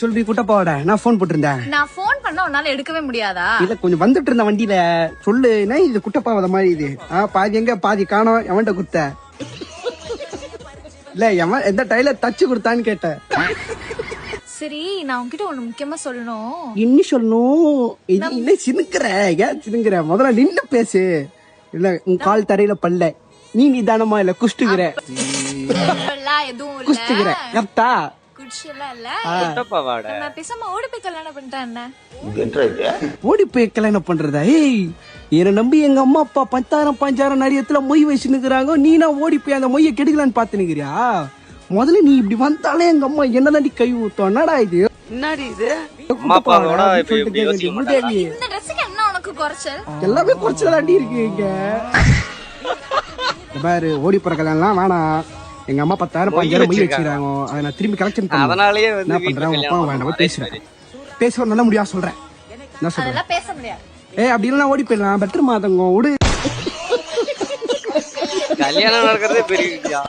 சொல்லி குட்டப்பாவோட நான் போன் போட்டிருந்தேன். நான் போன் பண்ணா உன்னால எடுக்கவே முடியாதா? இல்ல கொஞ்சம் வந்துட்டு இருந்த வண்டியில சொல்லு. என்ன இது குட்டப்பாவத மாதிரி இது? பாதி எங்க பாதி காணோம். எவன்கிட்ட குடுத்த? இல்ல எவன் எந்த டைலர் தச்சு கொடுத்தான்னு கேட்டேன். சரி நான் உன்கிட்ட ஒண்ணு முக்கியமா சொல்லணும். இன்னும் சொல்லணும். இல்ல சினுக்குற ஏன் சினுக்குற? முதல்ல நின்னு பேசு. இல்ல உன் கால் தரையில பல்ல நீ நிதானமா இல்ல குஷ்டுகிற எதுவும் குஷ்டுகிற கரெக்டா? குடிச்சலாம் இல்ல. குட்டப்பாவாட நான் பேசாம ஓடி போய் கல்யாணம் பண்ணிட்டேன். ஓடி போய் கல்யாணம் பண்றதா? ஏய் என்ன நம்பி எங்க அம்மா அப்பா 10,000 நிறையத்துல மொய் வச்சுனுக்குறாங்க. நீனா ஓடி போய் அந்த மொய்யை கெடுக்கலான்னு பாத்துனுக்கிறியா? முதல்ல நீ இப்படி வந்தாலே எங்க அம்மா என்னதாண்டி கை ஊத்தம். என்னடா இது? என்னடி இது? அம்மா அப்பாவோட இப்ப இப்படி யோசிக்க மாட்டாங்க. இந்த ட்ரெஸ்ஸுக்கு என்ன உனக்கு குறைச்சல்? எல்லாமே குறைச்சலாண்டி இருக்கு இங்க. பாரு ஓடி போற கல்யாணம்லாம் வேணாம். எங்க அம்மா 10,000 மொய் வச்சுக்கிறாங்க. அதை நான் திரும்பி கலெக்ஷன் பண்ணேன். அதனாலயே வந்து என்ன பண்றேன்? உங்க அப்பா வேண்டாம் பேசுறேன். பேச நல்ல முடியா சொல்றேன். என்ன சொல்றேன்? அதெல்லாம் பேச முடியாது. அப்படி இல்லைன்னா ஓடி போயிடலாம். பெட்டர் மாதங்க விடு. கல்யாணம் நடக்கிறதே பெரிய விஷயம்.